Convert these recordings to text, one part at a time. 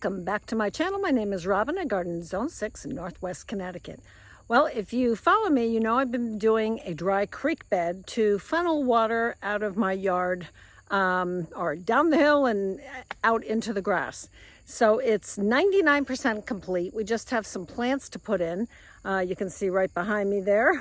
Welcome back to my channel. My name is Robin. I garden in Zone 6 in Northwest Connecticut. Well, if you follow me, you know I've been doing a dry creek bed to funnel water out of my yard or down the hill and out into the grass. So it's 99% complete. We just have some plants to put in. You can see right behind me there.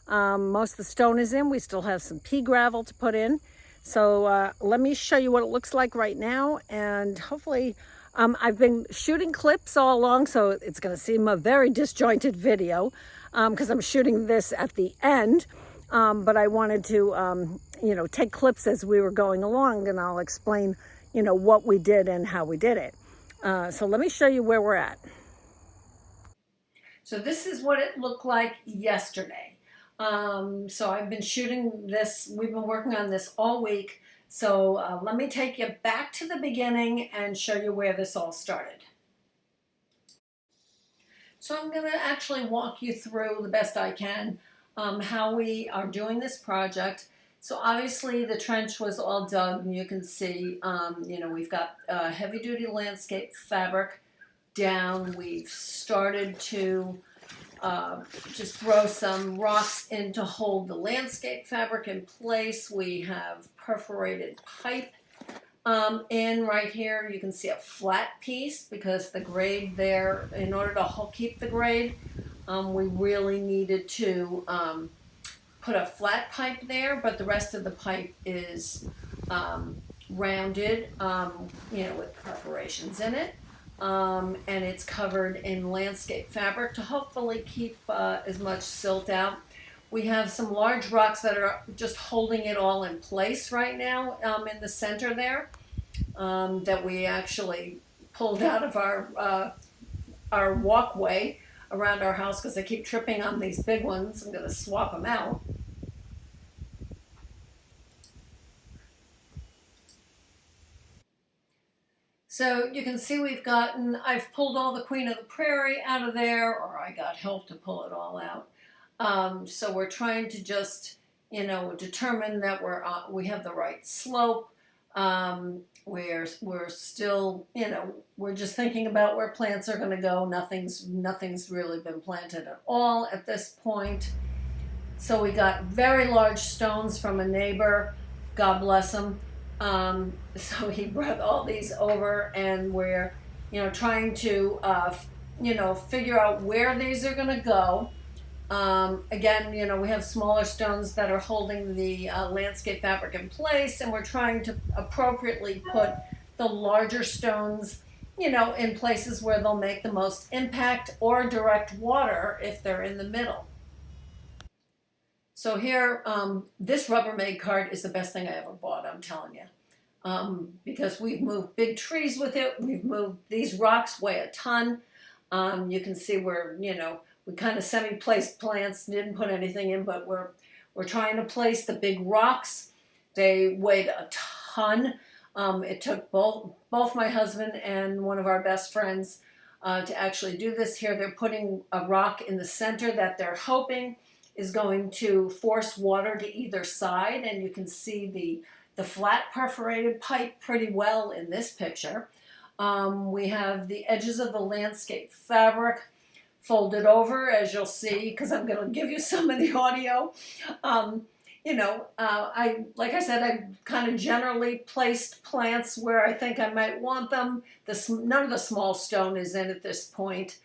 Most of the stone is in. We still have some pea gravel to put in. So let me show you what it looks like right now, and hopefully I've been shooting clips all along, so it's going to seem a very disjointed video because I'm shooting this at the end, but I wanted to take clips as we were going along, and I'll explain what we did and how we did it. So let me show you where we're at. So this is what it looked like yesterday. So I've been shooting this, we've been working on this all week. So let me take you back to the beginning and show you where this all started. So I'm going to actually walk you through the best I can how we are doing this project. So obviously the trench was all dug, and you can see, we've got heavy-duty landscape fabric down. We've started to just throw some rocks in to hold the landscape fabric in place. We have perforated pipe in right here. You can see a flat piece because the grade there, in order to keep the grade, we really needed to put a flat pipe there, but the rest of the pipe is rounded, with perforations in it. And it's covered in landscape fabric to hopefully keep as much silt out. We have some large rocks that are just holding it all in place right now in the center there that we actually pulled out of our walkway around our house because I keep tripping on these big ones. I'm going to swap them out. So you can see I've pulled all the Queen of the Prairie out of there, or I got help to pull it all out. So we're trying to just, determine that we have the right slope. We're still, we're just thinking about where plants are going to go. Nothing's really been planted at all at this point. So we got very large stones from a neighbor, God bless him. So he brought all these over, and we're, trying to, figure out where these are going to go. Again, we have smaller stones that are holding the landscape fabric in place, and we're trying to appropriately put the larger stones, in places where they'll make the most impact or direct water if they're in the middle. So here, this Rubbermaid cart is the best thing I ever bought, I'm telling you. Because we've moved big trees with it. These rocks weigh a ton. You can see where, we kind of semi-placed plants, didn't put anything in, but we're trying to place the big rocks. They weighed a ton. It took both my husband and one of our best friends to actually do this here. They're putting a rock in the center that they're hoping is going to force water to either side, and you can see the flat perforated pipe pretty well in this picture. We have the edges of the landscape fabric folded over, as you'll see, because I'm going to give you some of the audio. Like I said, I kind of generally placed plants where I think I might want them. None of the small stone is in at this point.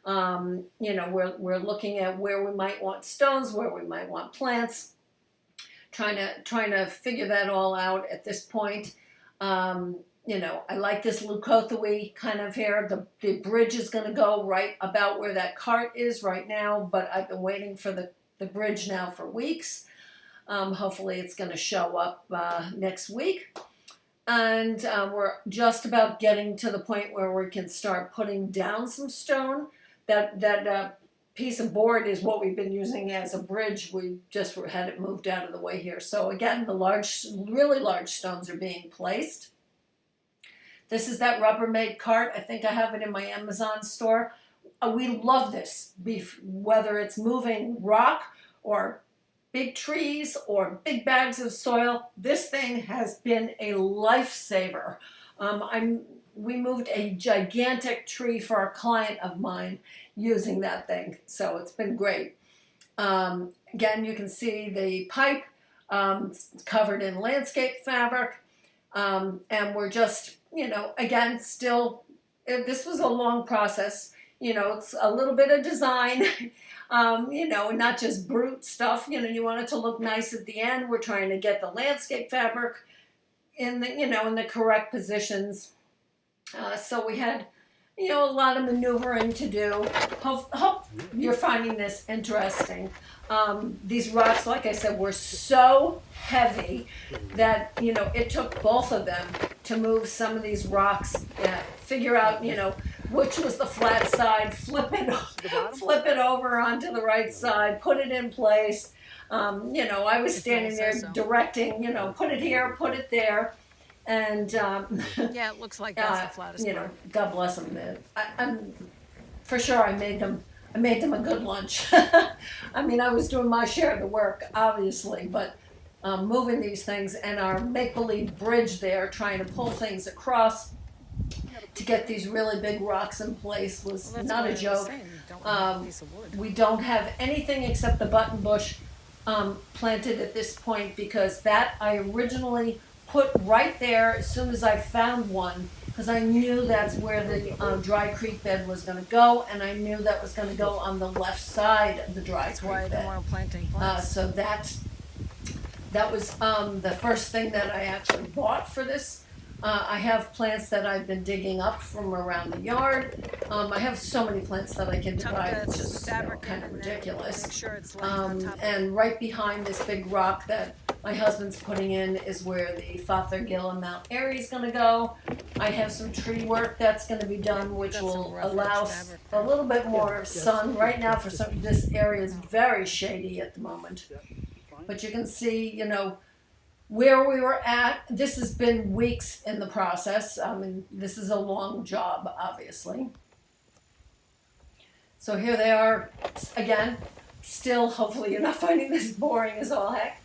We're looking at where we might want stones, where we might want plants, trying to figure that all out at this point. I like this leucothoe kind of here. The bridge is going to go right about where that cart is right now, but I've been waiting for the bridge now for weeks. Hopefully it's going to show up next week. And we're just about getting to the point where we can start putting down some stone. That piece of board is what we've been using as a bridge. We just had it moved out of the way here. So again, the really large stones are being placed. This is that Rubbermaid cart. I think I have it in my Amazon store. We love this, whether it's moving rock or big trees or big bags of soil. This thing has been a lifesaver. I'm we moved a gigantic tree for a client of mine using that thing. So it's been great. Again, you can see the pipe covered in landscape fabric. And we're just, again, still, this was a long process. It's a little bit of design, not just brute stuff. You want it to look nice at the end. We're trying to get the landscape fabric in the correct positions. So we had, a lot of maneuvering to do. Hope you're finding this interesting. These rocks, like I said, were so heavy that, it took both of them to move some of these rocks, figure out, which was the flat side, flip it over onto the right side, put it in place. I was standing there directing, put it here, put it there. And yeah, it looks like that's the flattest part. God bless them. I'm for sure I made them a good lunch. I mean, I was doing my share of the work, obviously, but moving these things and our make-believe bridge there, trying to pull things across to get these really big rocks in place was not a joke. We don't have anything except the button bush planted at this point because that I originally put right there as soon as I found one, because I knew that's where the dry creek bed was going to go, and I knew that was going to go on the left side of the dry creek bed. That's why I don't want planting plants. So that was the first thing that I actually bought for this. I have plants that I've been digging up from around the yard. I have so many plants that I can divide. It's just kind of ridiculous. Make sure it's on top. And right behind this big rock that my husband's putting in is where the Fothergill and Mount Airy is going to go. I have some tree work that's going to be done, which will allow a little bit more sun. Right now, this area is very shady at the moment. But you can see, where we were at. This has been weeks in the process. I mean, this is a long job, obviously. So here they are again. Still, hopefully you're not finding this boring as all heck.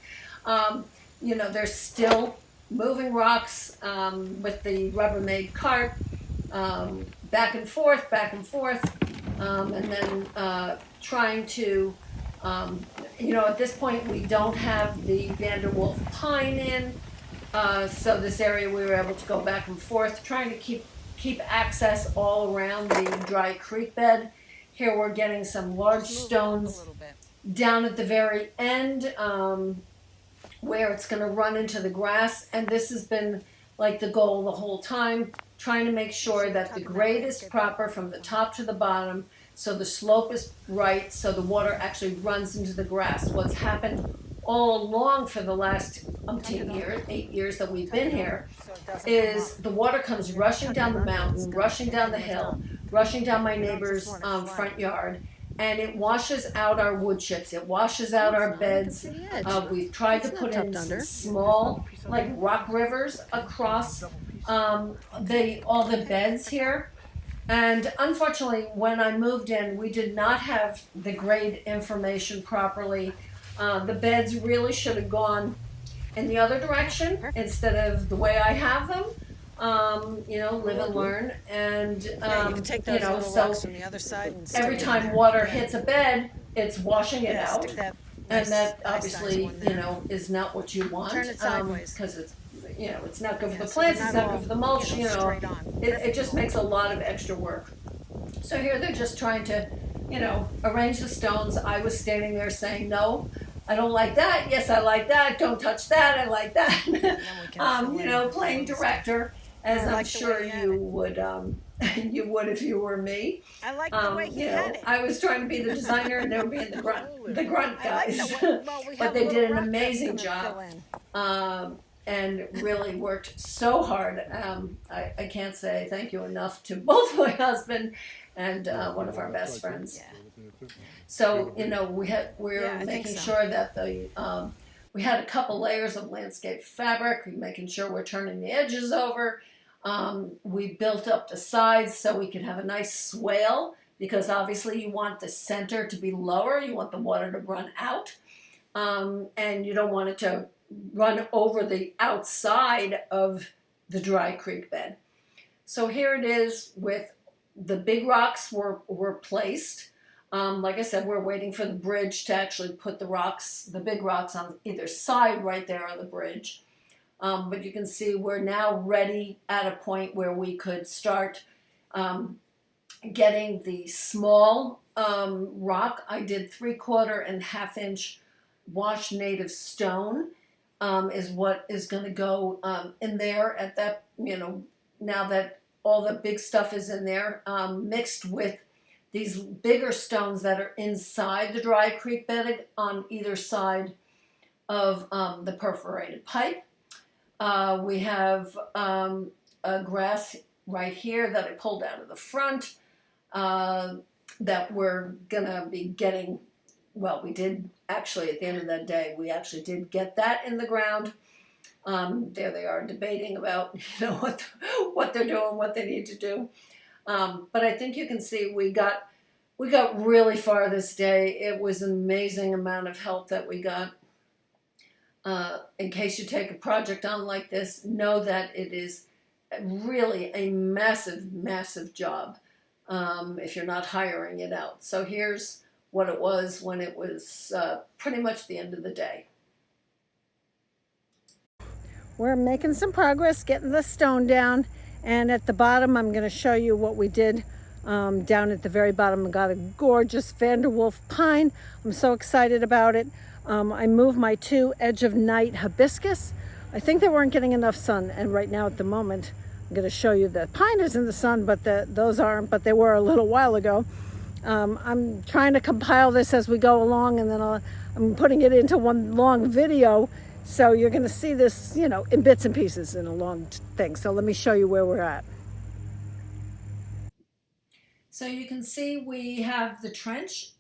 They're still moving rocks with the Rubbermaid cart, back and forth, and then trying to, at this point we don't have the Vanderwolf pine in, so this area we were able to go back and forth, trying to keep access all around the dry creek bed. Here we're getting some large stones down at the very end, where it's going to run into the grass, and this has been like the goal the whole time, trying to make sure that the grade is proper from the top to the bottom, so the slope is right, so the water actually runs into the grass. What's happened all along for the last 8 years that we've been here, is the water comes rushing down the mountain, rushing down the hill, rushing down my neighbor's front yard, and it washes out our wood chips. It washes out our beds. We've tried to put in some small, like rock rivers across all the beds here. And unfortunately, when I moved in, we did not have the grade information properly. The beds really should have gone in the other direction instead of the way I have them. Live and learn, and You can take those little so rocks from the other side and every stick time it water hits a bed, it's washing it out, stick that and that nice obviously size one there. is not what you want. Turn it sideways. Because it's it's not good for the so plants, they're it's not not all, good for the mulch. straight on. It just makes a lot of extra work. So here they're just trying to arrange the stones. I was standing there saying, no, I don't like that. Yes, I like that. Don't touch that. I like that. And then we can fill in Playing the director, as I I'm like the sure way you had you it. would. You would if you were me. I like the way he had it. I was trying to be the designer and they were being the grunt I like guys. the way, well, we But have they a did little an rock that's amazing gonna job. fill in. And really worked so hard. I can't say thank you enough to both my husband and one of our best friends. Yeah. So we're Yeah, I think making so. sure that we had a couple layers of landscape fabric, making sure we're turning the edges over. We built up the sides so we could have a nice swale, because obviously you want the center to be lower, you want the water to run out, and you don't want it to run over the outside of the dry creek bed. So here it is with the big rocks were placed. Like I said, we're waiting for the bridge to actually put the big rocks on either side right there on the bridge. But you can see we're now ready at a point where we could start getting the small rock. I did 3/4 and 1/2 inch washed native stone is what is going to go in there at that, now that all the big stuff is in there, mixed with these bigger stones that are inside the dry creek bed on either side of the perforated pipe. We have a grass right here that I pulled out of the front that we're gonna be getting. Well, we did actually at the end of that day, we actually did get that in the ground. There they are debating about what they're doing, what they need to do. But I think you can see we got really far this day. It was an amazing amount of help that we got. In case you take a project on like this, know that it is really a massive, massive job if you're not hiring it out. So here's what it was when it was pretty much the end of the day. We're making some progress getting the stone down, and at the bottom I'm going to show you what we did. Down at the very bottom I got a gorgeous Vanderwolf pine. I'm so excited about it. I moved my 2 Edge of Night hibiscus. I think they weren't getting enough sun, and right now at the moment I'm going to show you the pine is in the sun, but those aren't, but they were a little while ago. I'm trying to compile this as we go along, and then I'm putting it into one long video, so you're going to see this, in bits and pieces in a long thing. So let me show you where we're at. So you can see we have the trench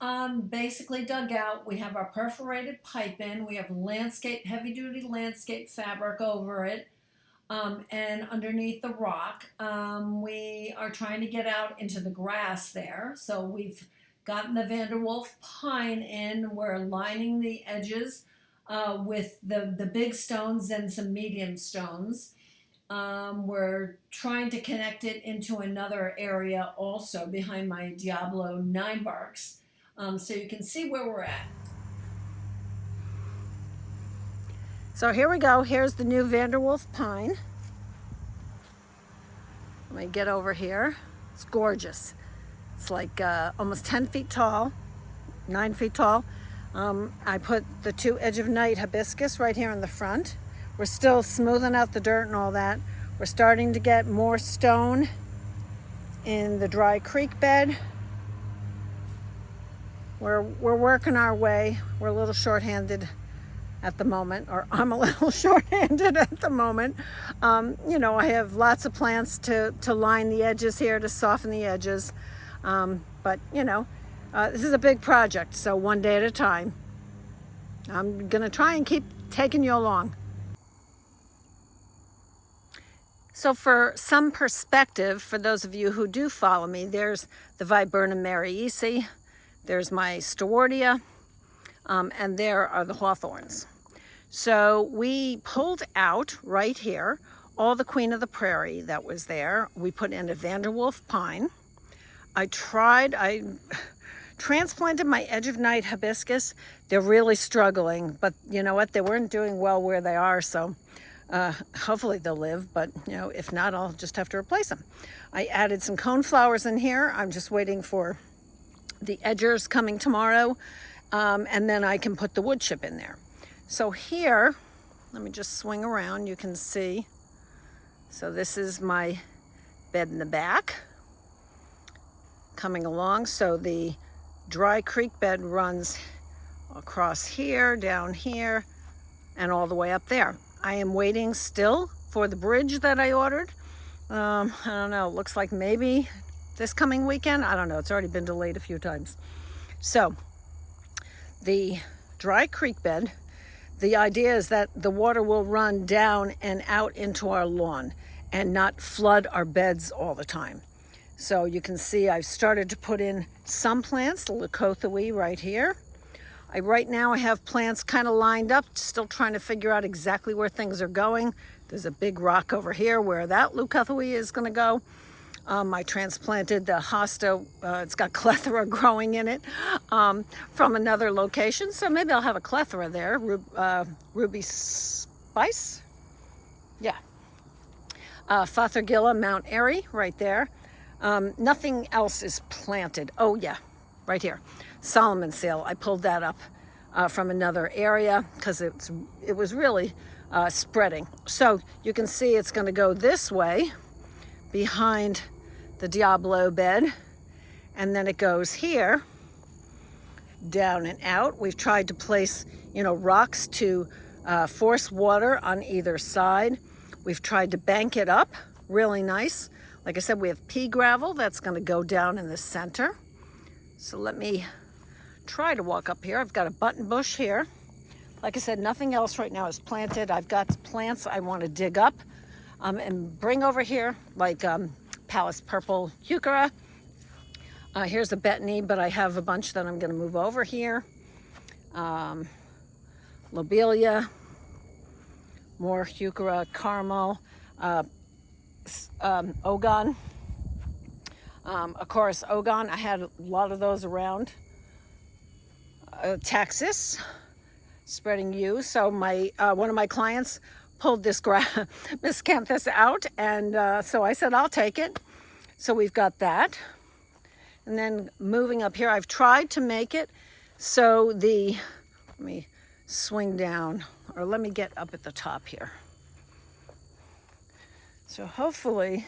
basically dug out. We have our perforated pipe in. We have heavy-duty landscape fabric over it. And underneath the rock, we are trying to get out into the grass there. So we've gotten the Vanderwolf pine in. We're lining the edges with the big stones and some medium stones. We're trying to connect it into another area also behind my Diablo 9 barks. So you can see where we're at. So here we go. Here's the new Vanderwolf pine. Let me get over here. It's gorgeous. It's like almost 10 feet tall, 9 feet tall. I put the 2 Edge of Night hibiscus right here in the front. We're still smoothing out the dirt and all that. We're starting to get more stone in the dry creek bed. We're working our way. We're a little short-handed at the moment, or I'm a little short-handed at the moment. I have lots of plants to line the edges here, to soften the edges. But this is a big project, so one day at a time. I'm gonna try and keep taking you along. So for some perspective, for those of you who do follow me, there's the Viburnum mariaceae, there's my Stewartia, and there are the hawthorns. So we pulled out right here all the Queen of the Prairie that was there. We put in a Vanderwolf pine. I transplanted my Edge of Night hibiscus. They're really struggling, but you know what? They weren't doing well where they are, so hopefully they'll live, but if not, I'll just have to replace them. I added some coneflowers in here. I'm just waiting for the edgers coming tomorrow, and then I can put the wood chip in there. So here, let me just swing around, you can see. So this is my bed in the back coming along. So the dry creek bed runs across here, down here, and all the way up there. I am waiting still for the bridge that I ordered. I don't know, it looks like maybe this coming weekend. I don't know, it's already been delayed a few times. So the dry creek bed, the idea is that the water will run down and out into our lawn and not flood our beds all the time. So you can see I've started to put in some plants, the Leucothoe right here. Right now I have plants kind of lined up, still trying to figure out exactly where things are going. There's a big rock over here where that leucothea is going to go. I transplanted the hosta, it's got clethra growing in it, from another location. So maybe I'll have a clethra there, ruby spice. Yeah. Fothergilla Mount Airy right there. Nothing else is planted. Oh yeah, right here. Solomon Seal. I pulled that up from another area because it was really spreading. So you can see it's going to go this way behind the Diablo bed, and then it goes here down and out. We've tried to place, rocks to force water on either side. We've tried to bank it up really nice. Like I said, we have pea gravel that's going to go down in the center. So let me try to walk up here. I've got a button bush here. Like I said, nothing else right now is planted. I've got plants I want to dig up and bring over here, like Palace Purple Heuchera. Here's a Betony, but I have a bunch that I'm going to move over here. Lobelia, more Heuchera, Carmel, Ogon. Of course, Ogon, I had a lot of those around. Taxus, spreading yew. So one of my clients pulled this miscanthus out, and so I said I'll take it. So we've got that. And then moving up here, I've tried to make it so let me swing down, or let me get up at the top here. So hopefully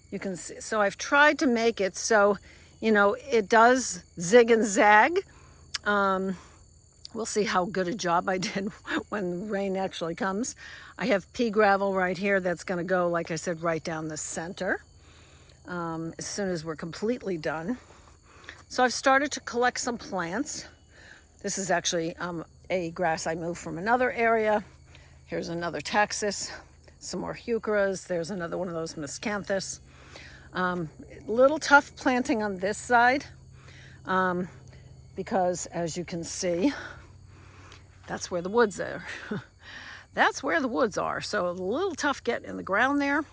you can see. So I've tried to make it so, it does zig and zag. We'll see how good a job I did when rain actually comes. I have pea gravel right here that's going to go, like I said, right down the center as soon as we're completely done. So I've started to collect some plants. This is actually a grass I moved from another area. Here's another Taxus, some more Heucheras. There's another one of those miscanthus. Little tough planting on this side because, as you can see, that's where the woods are. That's where the woods are. So a little tough getting in the ground there.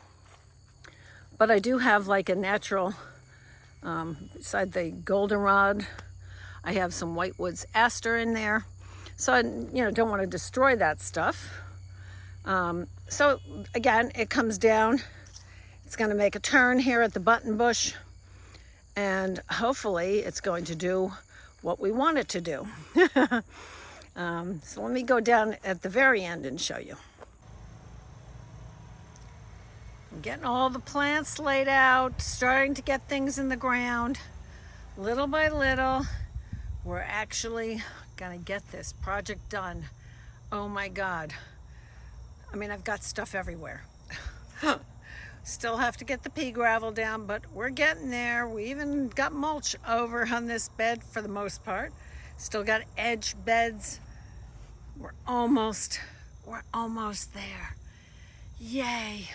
But I do have like a natural, beside the goldenrod, I have some Whitewoods aster in there. So I, don't want to destroy that stuff. So again, it comes down. It's going to make a turn here at the button bush. And hopefully it's going to do what we want it to do. So let me go down at the very end and show you. I'm getting all the plants laid out, starting to get things in the ground. Little by little, we're actually gonna get this project done. Oh my God. I mean, I've got stuff everywhere. Still have to get the pea gravel down, but we're getting there. We even got mulch over on this bed for the most part. Still got edge beds. We're almost there. Yay.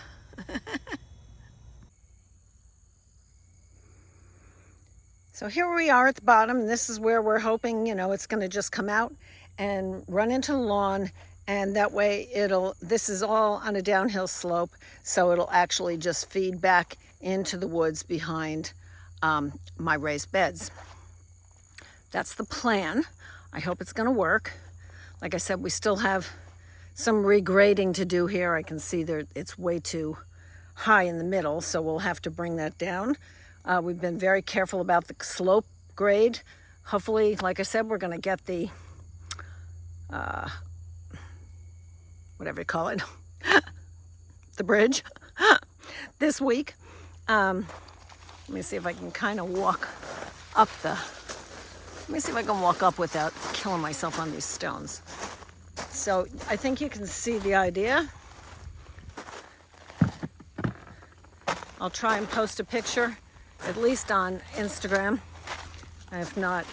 So here we are at the bottom. This is where we're hoping, it's going to just come out and run into the lawn, and that way this is all on a downhill slope, so it'll actually just feed back into the woods behind my raised beds. That's the plan. I hope it's going to work. Like I said, we still have some regrading to do here. I can see it's way too high in the middle, so we'll have to bring that down. We've been very careful about the slope grade. Hopefully, like I said, we're going to get the, whatever you call it, the bridge this week. Let me see if I can kind of walk up let me see if I can walk up without killing myself on these stones. So I think you can see the idea. I'll try and post a picture, at least on Instagram, if not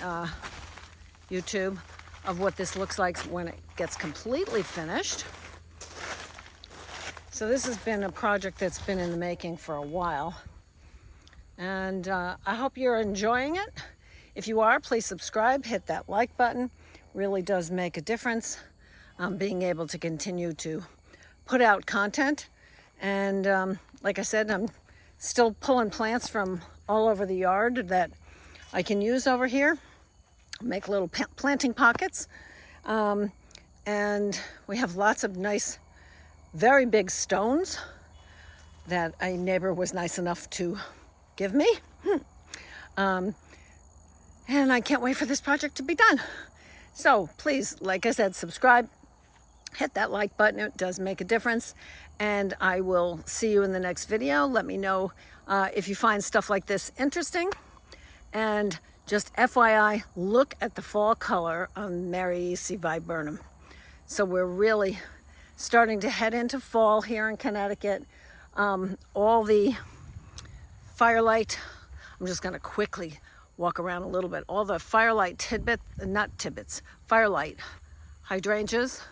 YouTube, of what this looks like when it gets completely finished. So this has been a project that's been in the making for a while. And I hope you're enjoying it. If you are, please subscribe, hit that like button. Really does make a difference. Being able to continue to put out content. And like I said, I'm still pulling plants from all over the yard that I can use over here, make little planting pockets. And we have lots of nice, very big stones that a neighbor was nice enough to give me. And I can't wait for this project to be done. So please, like I said, subscribe, hit that like button. It does make a difference. And I will see you in the next video. Let me know if you find stuff like this interesting. And just FYI, look at the fall color on Mary-E-C viburnum. So we're really starting to head into fall here in Connecticut. All the firelight, I'm just going to quickly walk around a little bit. All the firelight firelight hydrangeas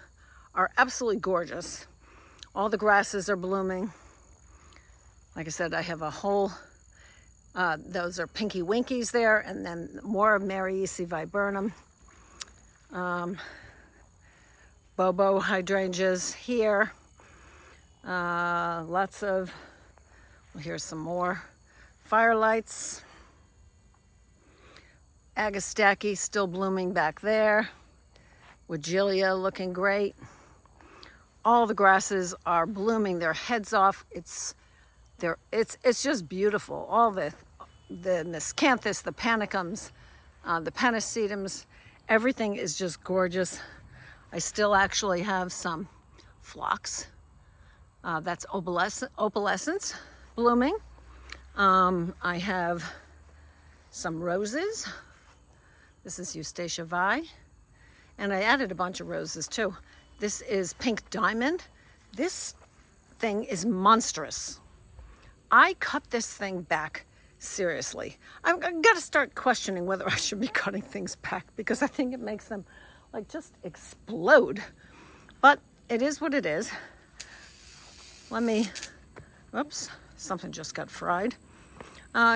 are absolutely gorgeous. All the grasses are blooming. Like I said, I have a whole, those are Pinky Winkies there, and then more Mary-E-C viburnum. Bobo hydrangeas here. Lots of, well, here's some more firelights. Agastache still blooming back there. Weigela looking great. All the grasses are blooming their heads off. It's just beautiful. All the miscanthus, the panicums, the panacetum, everything is just gorgeous. I still actually have some phlox. That's opalescence blooming. I have some roses. This is Eustacia Vi. And I added a bunch of roses too. This is Pink Diamond. This thing is monstrous. I cut this thing back seriously. I've got to start questioning whether I should be cutting things back because I think it makes them like just explode. But it is what it is. Let me, oops, something just got fried.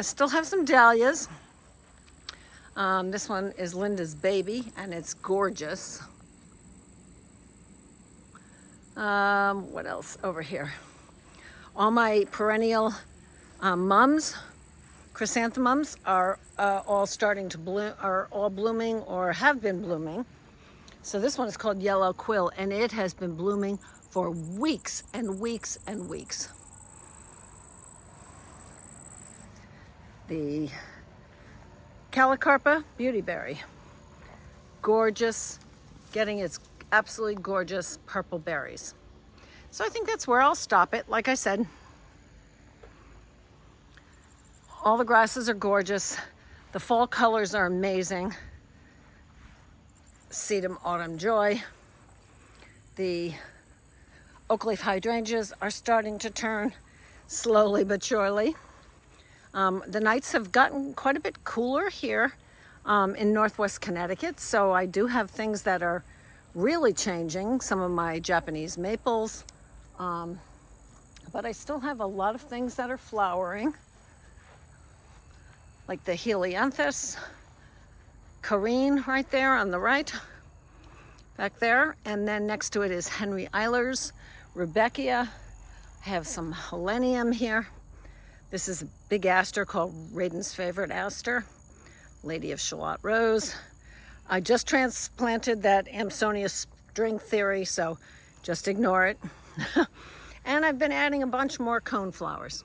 Still have some dahlias. This one is Linda's Baby, and it's gorgeous. What else over here? All my perennial mums, chrysanthemums, are all starting to bloom, are all blooming or have been blooming. So this one is called Yellow Quill, and it has been blooming for weeks and weeks and weeks. The Calicarpa Beautyberry, gorgeous, getting its absolutely gorgeous purple berries. So I think that's where I'll stop it. Like I said, all the grasses are gorgeous. The fall colors are amazing. Sedum Autumn Joy. The oak leaf hydrangeas are starting to turn slowly but surely. The nights have gotten quite a bit cooler here in Northwest Connecticut, so I do have things that are really changing. Some of my Japanese maples, but I still have a lot of things that are flowering, like the Helianthus, Carine right there on the right, back there, and then next to it is Henry Eilers, Rudbeckia. I have some Helenium here. This is a big aster called Radin's Favorite Aster, Lady of Shalott Rose. I just transplanted that Amsonia string theory, so just ignore it. And I've been adding a bunch more cone flowers.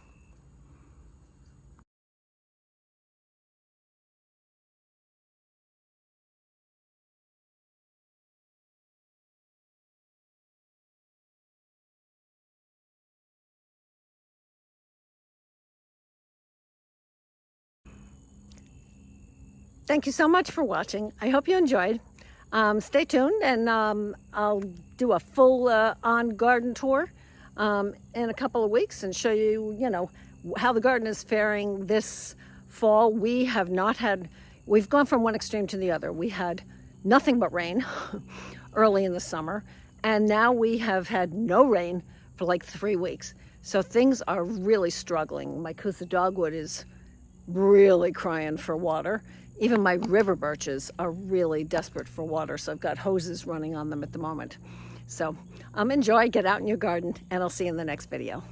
Thank you so much for watching. I hope you enjoyed. Stay tuned, and I'll do a full on garden tour in a couple of weeks and show you, how the garden is faring this fall. We have not had, we've gone from one extreme to the other. We had nothing but rain early in the summer, and now we have had no rain for like 3 weeks. So things are really struggling. My Coosa dogwood is really crying for water. Even my river birches are really desperate for water, so I've got hoses running on them at the moment. So enjoy, get out in your garden, and I'll see you in the next video.